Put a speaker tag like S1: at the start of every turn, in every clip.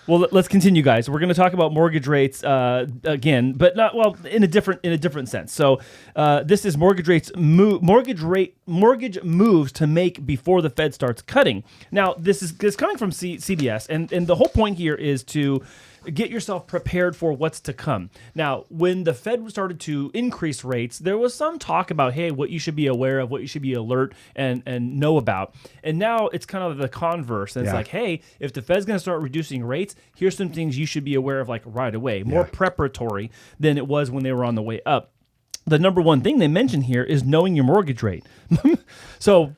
S1: Well, let's continue, guys. We're going to talk about mortgage rates again, but not in a different sense. So this is mortgage moves to make before the Fed starts cutting. Now, this is coming from CBS, and the whole point here is to get yourself prepared for what's to come. Now, when the Fed started to increase rates, there was some talk about, hey, what you should be aware of, what you should be alert and know about. And now it's kind of the converse. And it's like, hey, if the Fed's going to start reducing rates, here's some things you should be aware of like right away. More preparatory than it was when they were on the way up. The number one thing they mention here is knowing your mortgage rate. So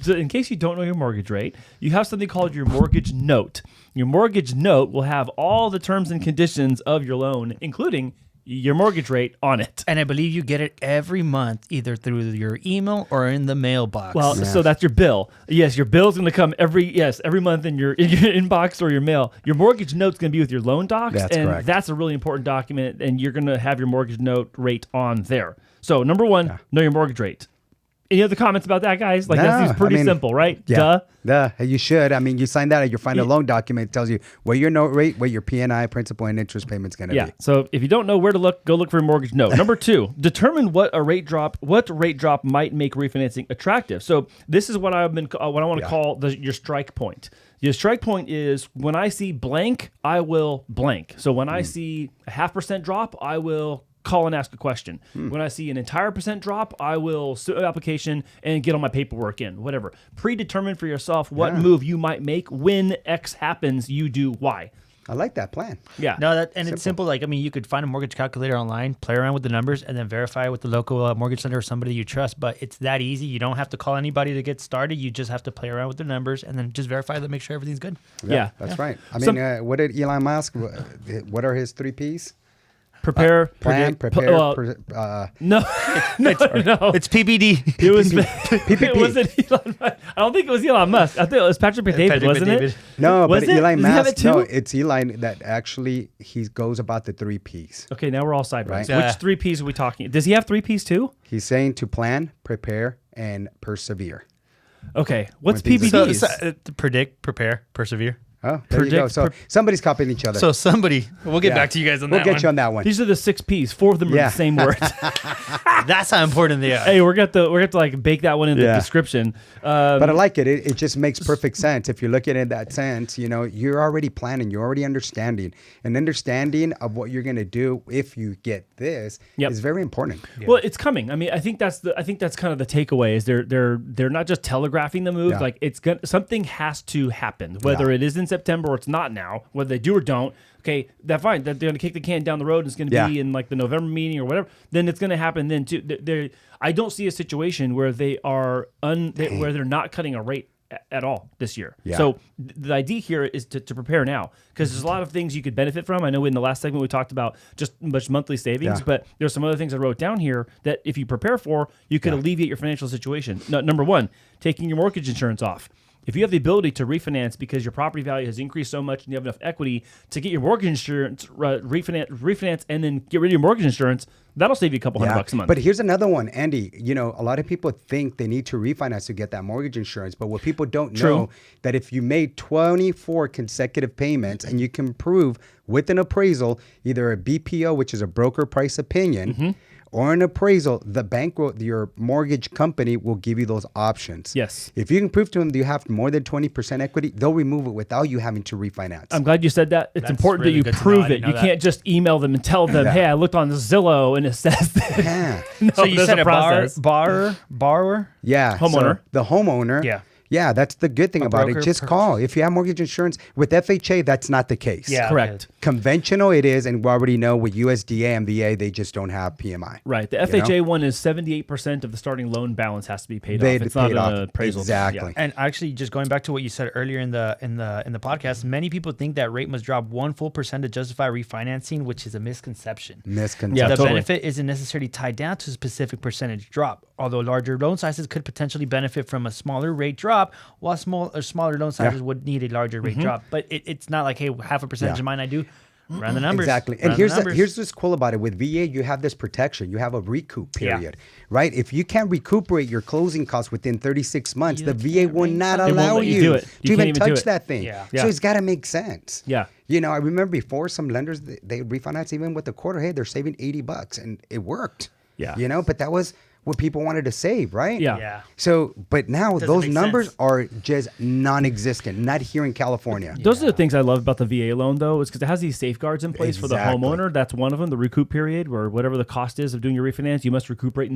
S1: in case you don't know your mortgage rate, you have something called your mortgage note. Your mortgage note will have all the terms and conditions of your loan, including your mortgage rate on it.
S2: And I believe you get it every month, either through your email or in the mailbox.
S1: Well, so that's your bill. Yes, your bill's going to come every month in your inbox or your mail. Your mortgage note's going to be with your loan docs.
S3: That's correct.
S1: That's a really important document, and you're going to have your mortgage note rate on there. So number one, know your mortgage rate. Any other comments about that, guys? Like, that's pretty simple, right?
S3: Yeah. Duh. You should. I mean, you sign that, you find a loan document. It tells you what your note rate, what your P&I, principal, and interest payment's going to be.
S1: So if you don't know where to look, go look for a mortgage note. Number two, determine what rate drop might make refinancing attractive. So this is what I want to call your strike point. Your strike point is when I see blank, I will blank. So when I see a 0.5% drop, I will call and ask a question. When I see an entire percent drop, I will submit an application and get all my paperwork in, whatever. Predetermine for yourself what move you might make when X happens, you do Y.
S3: I like that plan.
S1: Yeah.
S2: No, it's simple. Like, I mean, you could find a mortgage calculator online, play around with the numbers, and then verify with the local mortgage center or somebody you trust. But it's that easy. You don't have to call anybody to get started. You just have to play around with the numbers and then just verify them, make sure everything's good.
S1: Yeah.
S3: That's right. I mean, what did Elon Musk, what are his 3 Ps?
S1: Prepare,
S3: plan,
S1: predict,
S3: prepare.
S1: No,
S2: It's PBD.
S1: It was
S3: PPP.
S1: It wasn't Elon Musk. I don't think it was Elon Musk. I think it was Patrick David, wasn't it?
S3: No,
S1: Was
S3: but
S1: it?
S3: Elon
S1: Does he have
S3: Musk.
S1: it too?
S3: No, it's Elon that actually he goes about the 3 Ps.
S1: Okay, now we're all sideways.
S3: Right.
S1: Which 3 Ps are we talking? Does he have 3 Ps too?
S3: He's saying to plan, prepare, and persevere.
S1: Okay, what's
S3: When things are-
S1: PBDs?
S2: Predict, prepare, persevere.
S3: Oh, there you go. So somebody's copying each other.
S2: So we'll get back to you guys on that
S3: We'll get you on that one.
S1: These are the 6 Ps. 4 of them are the same words.
S2: That's how important they are.
S1: Hey, we're going to like bake that one in the description.
S3: But I like it. It just makes perfect sense. If you look at it in that sense, you're already planning, you're already understanding. And understanding of what you're going to do if you get this is very important.
S1: Yeah. Well, it's coming. I mean, I think that's kind of the takeaway is they're not just telegraphing the move. Like something has to happen, whether it is in September or it's not now, whether they do or don't. Okay, that's fine. That they're going to kick the can down the road and it's going to be in like the November meeting or whatever. Then it's going to happen then too. I don't see a situation where they are where they're not cutting a rate at all this year. Yeah. So the idea here is to prepare now because there's a lot of things you could benefit from. I know in the last segment we talked about just much monthly savings, but there's some other things I wrote down here that if you prepare for, you could alleviate your financial situation. Number one, taking your mortgage insurance off. If you have the ability to refinance because your property value has increased so much and you have enough equity to get your mortgage insurance, refinance, and then get rid of your mortgage insurance, that'll save you a couple $100 a month.
S3: But here's another one, Andy. A lot of people think they need to refinance to get that mortgage insurance. But what people don't know that if you made 24 consecutive payments and you can prove with an appraisal, either a BPO, which is a broker price opinion, or an appraisal, the bank your mortgage company will give you those options.
S1: Yes.
S3: If you can prove to them that you have more than 20% equity, they'll remove it without you having to refinance.
S1: I'm glad you said that. It's important really that you prove it. You can't just email them and tell them, hey, I looked on Zillow and it says that.
S3: Yeah.
S1: No,
S2: so you said a
S1: borrower?
S3: Yeah.
S1: Homeowner.
S3: So the homeowner.
S2: Yeah.
S3: Yeah, that's the good thing about it. Just call. If you have mortgage insurance with FHA, that's not the case.
S2: Yeah,
S1: correct.
S3: Conventional it is, and we already know with USDA, MBA, they just don't have PMI.
S1: Right. The FHA one is 78% of the starting loan balance has to be paid off. It's not an appraisal.
S3: Exactly.
S2: Yeah. And actually, just going back to what you said earlier in the podcast, many people think that rate must drop 1 full percent to justify refinancing, which is a misconception.
S1: Yeah,
S2: the benefit isn't necessarily tied down to a specific percentage drop. Although larger loan sizes could potentially benefit from a smaller rate drop, while smaller loan sizes would need a larger rate drop. But it's not like, hey, half a percentage of mine I do. Run the numbers.
S3: Exactly. And here's what's cool about it. With VA, you have this protection. You have a recoup period, right? If you can't recuperate your closing costs within 36 months, the VA will not allow you to even touch that thing. Yeah. So it's got to make sense.
S1: Yeah.
S3: You know, I remember before some lenders, they refinance even with a quarter. Hey, they're saving $80 and it worked.
S1: Yeah.
S3: You know, but that was what people wanted to save, right?
S1: Yeah.
S2: Yeah.
S3: So, but now
S2: Doesn't
S3: those
S2: make
S3: numbers
S2: sense.
S3: are just non-existent, not here in California.
S1: Those are the things I love about the VA loan, though, is because it has these safeguards in place for the
S3: Exactly.
S1: homeowner. That's one of them, the recoup period, where whatever the cost is of doing your refinance, you must recuperate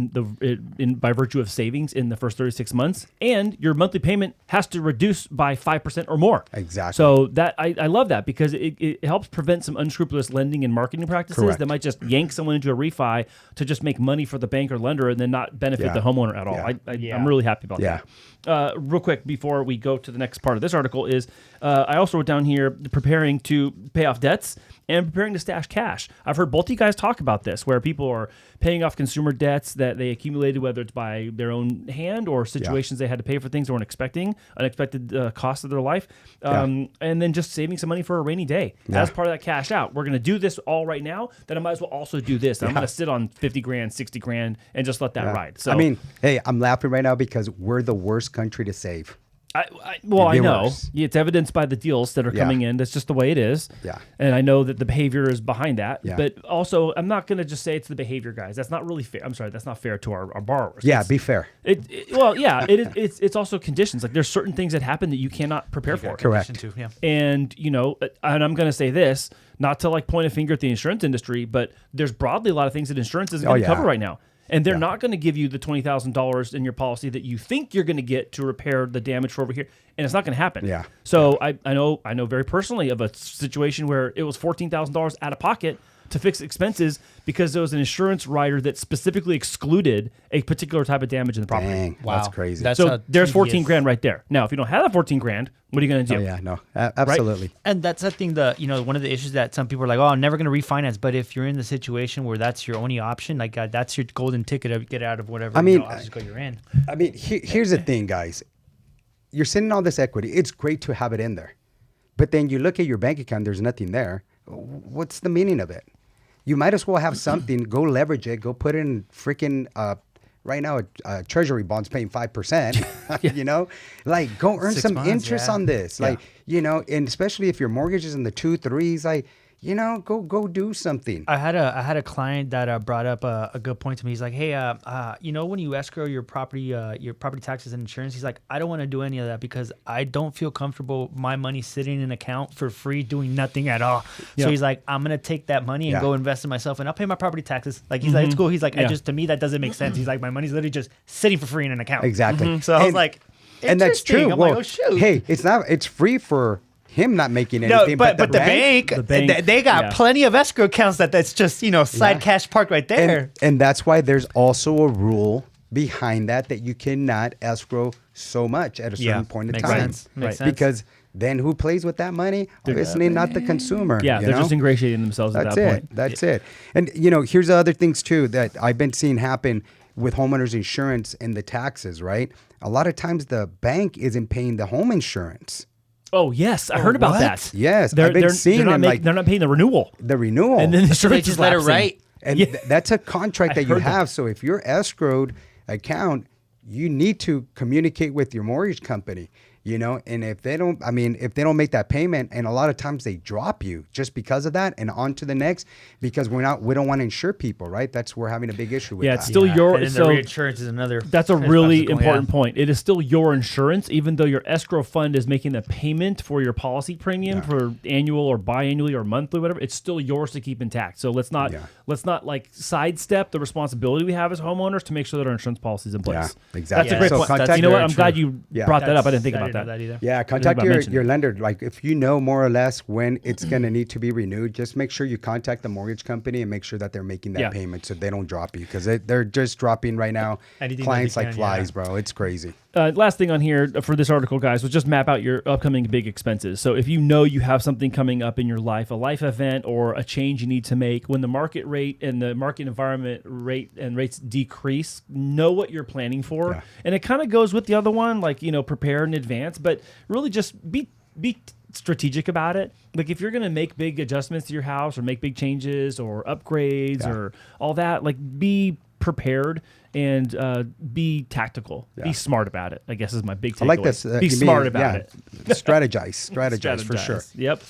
S1: by virtue of savings in the first 36 months, and your monthly payment has to reduce by 5% or more.
S3: Exactly.
S1: So that I love that because it helps prevent some unscrupulous lending and marketing practices
S3: Correct.
S1: that might just yank someone into a refi to just make money for the bank or lender and then not benefit
S3: Yeah.
S1: the homeowner at all.
S3: Yeah.
S1: I'm really happy about
S3: Yeah.
S1: that. Real quick before we go to the next part of this article is I also wrote down here preparing to pay off debts and preparing to stash cash. I've heard both of you guys talk about this, where people are paying off consumer debts that they accumulated, whether it's by their own hand or situations they had to pay for things they weren't expecting, unexpected costs of their life, and then just saving some money for a rainy day. As part of that cash out, we're going to do this all right now, then I might as well also do this. I'm going to sit on 50 grand, 60 grand, and just let that ride. So
S3: I mean, hey, I'm laughing right now because we're the worst country to save.
S1: I
S3: Get
S1: know.
S3: worse.
S1: It's evidenced by the deals that are
S3: Yeah.
S1: coming in. That's just the way it is.
S3: Yeah.
S1: And I know that the behavior is behind that.
S3: Yeah.
S1: But also, I'm not going to just say it's the behavior, guys. That's not really fair. I'm sorry. That's not fair to our borrowers.
S3: Yeah,
S1: It's-
S3: be fair.
S1: It's also conditions. Like there's certain things that happen that you cannot prepare for.
S3: Correct.
S2: Too, yeah.
S1: And, and I'm going to say this, not to like point a finger at the insurance industry, but there's broadly a lot of things that insurance isn't going to
S3: yeah.
S1: cover right now. And they're not going to give you the $20,000 in your policy that you think you're going to get to repair the damage for over here. And it's not going to happen.
S3: Yeah.
S1: So I know very personally of a situation where it was $14,000 out of pocket to fix expenses because there was an insurance rider that specifically excluded a particular type of damage in the property.
S3: Dang, that's crazy.
S2: That's
S1: So
S2: a
S1: there's 14
S2: tedious-
S1: grand right there. Now, if you don't have that 14 grand, what are you going to do?
S3: Oh, yeah, no, absolutely.
S2: And that's the thing that, one of the issues that some people are like, oh, I'm never going to refinance. But if you're in the situation where that's your only option, like that's your golden ticket to get out of whatever obstacle you're in.
S3: I mean, here's the thing, guys. You're sending all this equity. It's great to have it in there. But then you look at your bank account, there's nothing there. What's the meaning of it? You might as well have something, go leverage it, go put in freaking, right now, treasury bonds paying 5%, like go earn
S2: 6
S3: some
S2: months,
S3: interest
S2: yeah.
S3: on this. Like, and especially if your mortgage is in the 2, 3s, like, go do something.
S2: I had a client that brought up a good point to me. He's like, hey, when you escrow your property taxes and insurance, he's like, I don't want to do any of that because I don't feel comfortable my money sitting in an account for free doing nothing at all.
S1: Yeah.
S2: So he's like, I'm gonna take that money and
S3: Yeah.
S2: go invest in myself, and I'll pay my property taxes. Like he's like, it's cool. He's like,
S1: Yeah.
S2: to me that doesn't make sense. He's like, my money's literally just sitting for free in an account.
S3: Exactly.
S2: So I was like,
S3: and that's true.
S2: interesting. I'm
S3: Well,
S2: like, oh shoot.
S3: hey, it's free for him not making anything,
S2: but the
S3: bank.
S2: bank, they got
S1: yeah.
S2: plenty of escrow accounts that's just side cash parked right there.
S3: And that's why there's also a rule behind that you cannot escrow so much at a certain point in
S2: makes
S3: time.
S2: sense. Makes sense.
S3: Because then who plays with that money? Obviously not the consumer.
S1: Yeah,
S3: you
S1: they're
S3: know?
S1: just ingratiating themselves
S3: That's
S1: at that
S3: it.
S1: point.
S3: That's it. And here's the other things too that I've been seeing happen with homeowners insurance and the taxes, right? A lot of times the bank isn't paying the home insurance.
S1: Oh, yes. I heard about
S2: what?
S1: that.
S3: Yes,
S1: They're,
S3: I've been
S1: they're,
S3: seeing
S1: they're not
S3: them
S1: make-
S3: like
S1: they're not paying the renewal.
S3: the renewal.
S1: And then the
S2: So they
S1: insurance
S2: just
S1: is
S2: let it
S1: lapsing.
S2: write.
S3: And
S1: Yeah.
S3: that's a contract
S1: I
S3: that you
S1: heard that.
S3: have. So if you're escrowed account, you need to communicate with your mortgage company, and if they don't make that payment, and a lot of times they drop you just because of that and on to the next, because we don't want to insure people, right? we're having a big issue with
S1: Yeah,
S3: that.
S1: it's still your
S2: and then
S1: so
S2: the reinsurance is another.
S1: that's a really
S2: obstacle,
S1: important
S2: yeah.
S1: point. It is still your insurance, even though your escrow fund is making the payment for your policy premium for annual or biannually or monthly, whatever. It's still yours to keep intact. So let's not like sidestep the responsibility we have as homeowners to make sure that our insurance policy is in place.
S3: Yeah, exactly.
S1: That's a great
S3: So
S1: point.
S3: contact
S1: You know what?
S3: your
S1: I'm glad
S3: insurer.
S1: you
S3: Yeah.
S1: brought that up. I didn't think
S2: I
S1: about
S2: didn't know
S1: that.
S2: that either.
S3: Yeah, contact
S1: about mentioning
S3: your
S1: it.
S3: lender. Like if you know more or less when it's going to need to be renewed, just make sure you contact the mortgage company and make sure that they're making that
S1: Yeah.
S3: payment so they don't drop you, because they're just dropping right now
S2: Anything that
S3: clients
S2: they
S3: like
S2: can,
S3: flies,
S2: yeah.
S3: bro. It's crazy.
S1: Last thing on here for this article, guys, was just map out your upcoming big expenses. So if you know you have something coming up in your life, a life event or a change you need to make, when the market rate and the market environment rates decrease, know what you're planning for.
S3: Yeah.
S1: And it kind of goes with the other one, like, prepare in advance, but really just be strategic about it. Like if you're going to make big adjustments to your house or make big changes or upgrades or all that, like be prepared and be tactical. Be smart about it, I guess is my big takeaway.
S3: I like this.
S1: Be smart about it.
S3: Strategize for sure.
S1: Yep.